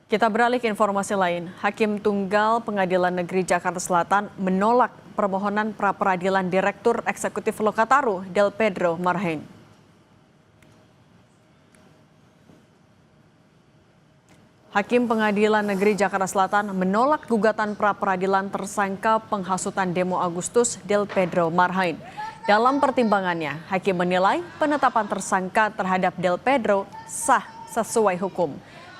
Kita beralih ke informasi lain. Hakim Tunggal Pengadilan Negeri Jakarta Selatan menolak permohonan pra-peradilan Direktur Eksekutif Lokataru Del Pedro Marhain. Hakim Pengadilan Negeri Jakarta Selatan menolak gugatan pra-peradilan tersangka penghasutan demo Agustus Del Pedro Marhain. Dalam pertimbangannya, hakim menilai penetapan tersangka terhadap Del Pedro sah sesuai hukum.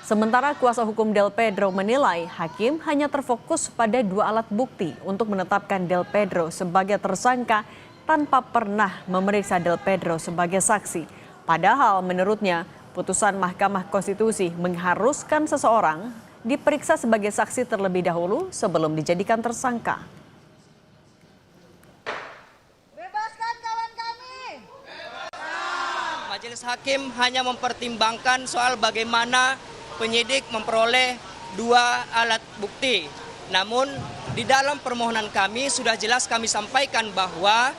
Sementara kuasa hukum Del Pedro menilai hakim hanya terfokus pada 2 alat bukti untuk menetapkan Del Pedro sebagai tersangka tanpa pernah memeriksa Del Pedro sebagai saksi. Padahal menurutnya putusan Mahkamah Konstitusi mengharuskan seseorang diperiksa sebagai saksi terlebih dahulu sebelum dijadikan tersangka. Bebaskan kawan kami. Majelis Hakim hanya mempertimbangkan soal bagaimana penyidik memperoleh 2 alat bukti. Namun di dalam permohonan kami sudah jelas kami sampaikan bahwa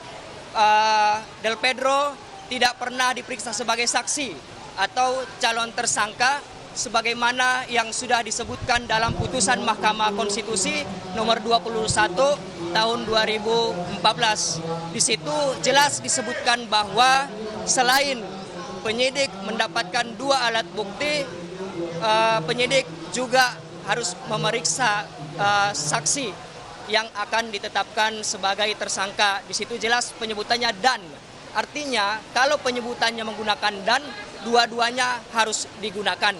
Del Pedro tidak pernah diperiksa sebagai saksi atau calon tersangka sebagaimana yang sudah disebutkan dalam putusan Mahkamah Konstitusi nomor 21 tahun 2014. Di situ jelas disebutkan bahwa selain penyidik mendapatkan 2 alat bukti, penyidik juga harus memeriksa saksi yang akan ditetapkan sebagai tersangka. Di situ jelas penyebutannya dan. Artinya kalau penyebutannya menggunakan dan, dua-duanya harus digunakan.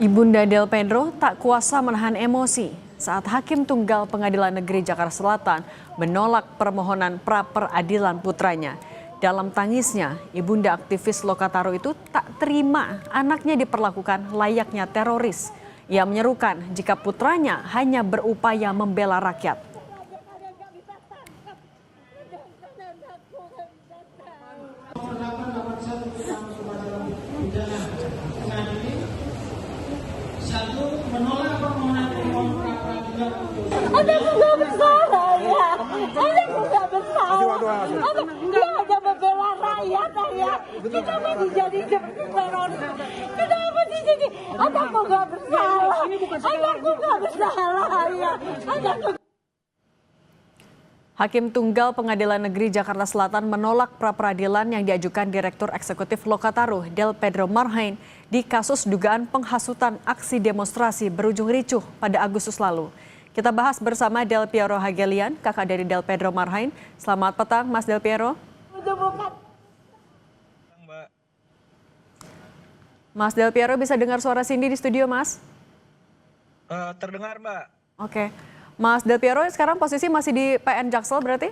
Ibunda Del Pedro tak kuasa menahan emosi saat Hakim Tunggal Pengadilan Negeri Jakarta Selatan menolak permohonan pra-peradilan putranya. Dalam tangisnya, ibunda aktivis Lokataru itu tak terima anaknya diperlakukan layaknya teroris. Ia menyerukan jika putranya hanya berupaya membela rakyat. Anakku nggak bersalah ya. Anakku nggak bersalah. Dia hanya membela rakyat ya. Kenapa dijadi seperti teroris? Kenapa dijadi? Anakku nggak bersalah. Anakku nggak bersalah ya. Anakku. Hakim Tunggal Pengadilan Negeri Jakarta Selatan menolak pra-peradilan yang diajukan Direktur Eksekutif Lokataru Del Pedro Marhain di kasus dugaan penghasutan aksi demonstrasi berujung ricuh pada Agustus lalu. Kita bahas bersama Del Piero Hagelian, kakak dari Del Pedro Marhain. Selamat petang, Mas Del Piero. Mas Del Piero, bisa dengar suara Cindy di studio, Mas? Terdengar, Mbak. Oke. Mas Del Piero sekarang posisi masih di PN Jaksel berarti?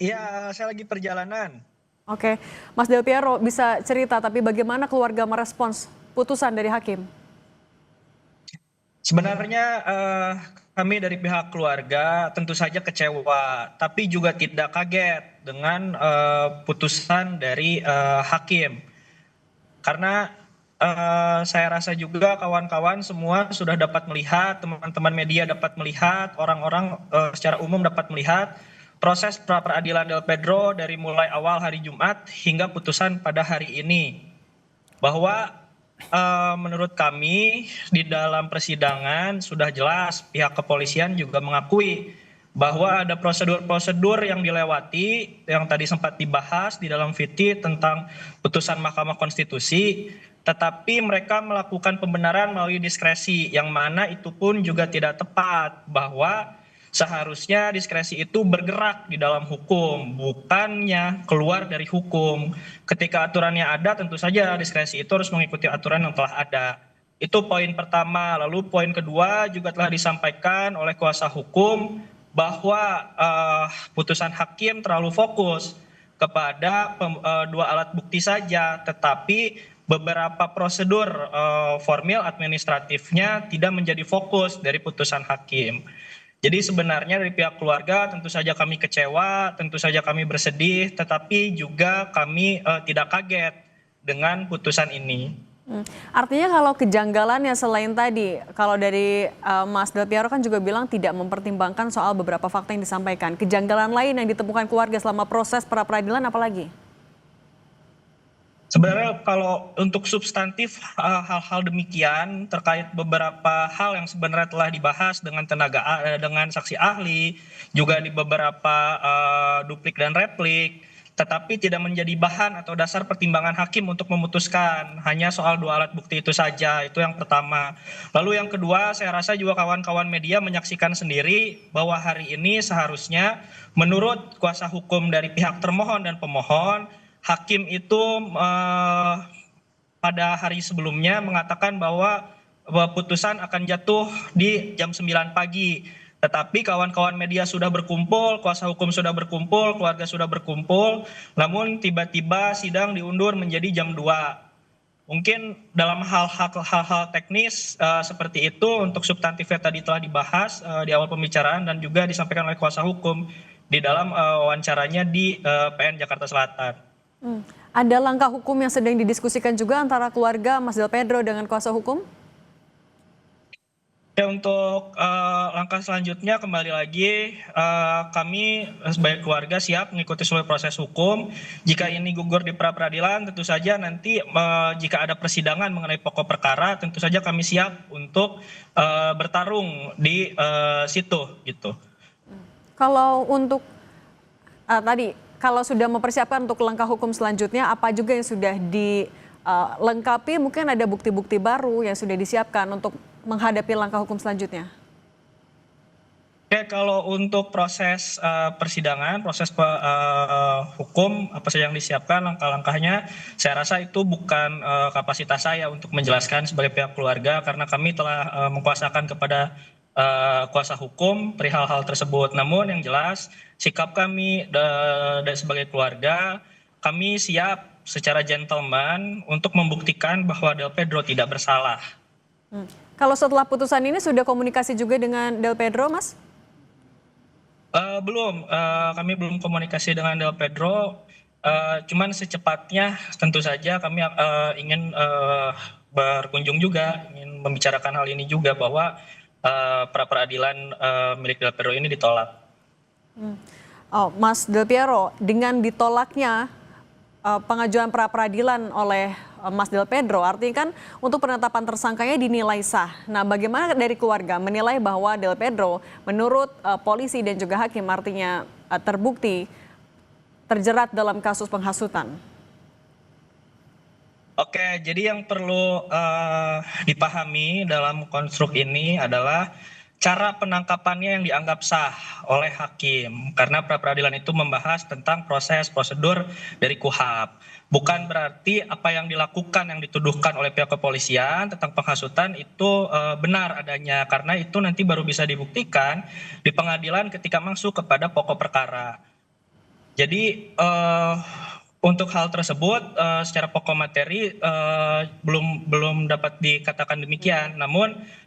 Iya, saya lagi perjalanan. Oke. Mas Del Piero bisa cerita tapi bagaimana keluarga merespons putusan dari hakim? Sebenarnya kami dari pihak keluarga tentu saja kecewa, tapi juga tidak kaget dengan putusan dari hakim. Karena saya rasa juga kawan-kawan semua sudah dapat melihat, teman-teman media dapat melihat, orang-orang secara umum dapat melihat proses pra-peradilan Del Pedro dari mulai awal hari Jumat hingga putusan pada hari ini. Bahwa menurut kami di dalam persidangan sudah jelas pihak kepolisian juga mengakui bahwa ada prosedur-prosedur yang dilewati yang tadi sempat dibahas di dalam VT tentang putusan Mahkamah Konstitusi, tetapi mereka melakukan pembenaran melalui diskresi yang mana itu pun juga tidak tepat, bahwa seharusnya diskresi itu bergerak di dalam hukum, bukannya keluar dari hukum. Ketika aturannya ada, tentu saja diskresi itu harus mengikuti aturan yang telah ada. Itu poin pertama. Lalu poin kedua juga telah disampaikan oleh kuasa hukum bahwa putusan hakim terlalu fokus kepada 2 alat bukti saja, tetapi beberapa prosedur formil administratifnya tidak menjadi fokus dari putusan hakim. Jadi sebenarnya dari pihak keluarga tentu saja kami kecewa, tentu saja kami bersedih, tetapi juga kami tidak kaget dengan putusan ini. Artinya kalau kejanggalannya selain tadi, kalau dari Mas Del Piero kan juga bilang tidak mempertimbangkan soal beberapa fakta yang disampaikan. Kejanggalan lain yang ditemukan keluarga selama proses pra peradilan apalagi? Sebenarnya kalau untuk substantif hal-hal demikian terkait beberapa hal yang sebenarnya telah dibahas dengan dengan saksi ahli, juga di beberapa duplik dan replik, tetapi tidak menjadi bahan atau dasar pertimbangan hakim untuk memutuskan. Hanya soal 2 alat bukti itu saja, itu yang pertama. Lalu yang kedua, saya rasa juga kawan-kawan media menyaksikan sendiri bahwa hari ini seharusnya menurut kuasa hukum dari pihak termohon dan pemohon, hakim itu pada hari sebelumnya mengatakan bahwa putusan akan jatuh di jam 9 pagi. Tetapi kawan-kawan media sudah berkumpul, kuasa hukum sudah berkumpul, keluarga sudah berkumpul, namun tiba-tiba sidang diundur menjadi jam 2. Mungkin dalam hal-hal teknis seperti itu untuk substantifnya tadi telah dibahas di awal pembicaraan dan juga disampaikan oleh kuasa hukum di dalam wawancaranya di PN Jakarta Selatan. Ada langkah hukum yang sedang didiskusikan juga antara keluarga Mas Del Pedro dengan kuasa hukum? Ya, untuk langkah selanjutnya kembali lagi kami sebagai keluarga siap mengikuti seluruh proses hukum. Jika ini gugur di pra peradilan, tentu saja nanti jika ada persidangan mengenai pokok perkara, tentu saja kami siap untuk bertarung di situ gitu. Kalau untuk tadi, kalau sudah mempersiapkan untuk langkah hukum selanjutnya, apa juga yang sudah dilengkapi? Mungkin ada bukti-bukti baru yang sudah disiapkan untuk menghadapi langkah hukum selanjutnya. Oke, kalau untuk proses persidangan, proses hukum apa saja yang disiapkan, langkah-langkahnya, saya rasa itu bukan kapasitas saya untuk menjelaskan sebagai pihak keluarga karena kami telah mengkuasakan kepada kuasa hukum perihal hal tersebut. Namun yang jelas sikap kami sebagai keluarga, kami siap secara gentleman untuk membuktikan bahwa Del Pedro tidak bersalah. Kalau setelah putusan ini sudah komunikasi juga dengan Del Pedro, Mas? Belum, kami belum komunikasi dengan Del Pedro. Cuman secepatnya tentu saja kami ingin berkunjung juga, ingin membicarakan hal ini juga bahwa pra peradilan milik Del Pedro ini ditolak. Oh, Mas Del Piero, dengan ditolaknya pengajuan pra peradilan oleh Mas Del Pedro, artinya kan untuk penetapan tersangkanya dinilai sah. Nah, bagaimana dari keluarga menilai bahwa Del Pedro menurut polisi dan juga hakim artinya terbukti terjerat dalam kasus penghasutan? Oke, jadi yang perlu dipahami dalam konstruk ini adalah cara penangkapannya yang dianggap sah oleh hakim. Karena pra peradilan itu membahas tentang proses prosedur dari KUHP. Bukan berarti apa yang dilakukan, yang dituduhkan oleh pihak kepolisian tentang penghasutan itu benar adanya. Karena itu nanti baru bisa dibuktikan di pengadilan ketika masuk kepada pokok perkara. Jadi untuk hal tersebut secara pokok materi belum dapat dikatakan demikian. Namun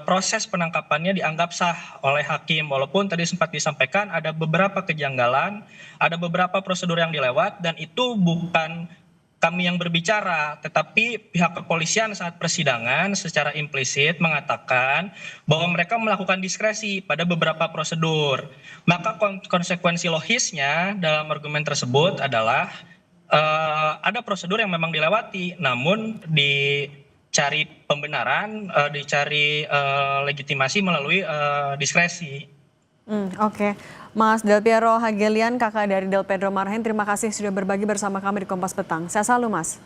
proses penangkapannya dianggap sah oleh hakim, walaupun tadi sempat disampaikan ada beberapa kejanggalan, ada beberapa prosedur yang dilewat, dan itu bukan kami yang berbicara, tetapi pihak kepolisian saat persidangan secara implisit mengatakan bahwa mereka melakukan diskresi pada beberapa prosedur. Maka konsekuensi logisnya dalam argumen tersebut adalah ada prosedur yang memang dilewati, namun dicari pembenaran, dicari legitimasi melalui diskresi. Oke. Mas Del Piero Hagelian, kakak dari Del Pedro Marhain, terima kasih sudah berbagi bersama kami di Kompas Petang. Sehat selalu, Mas.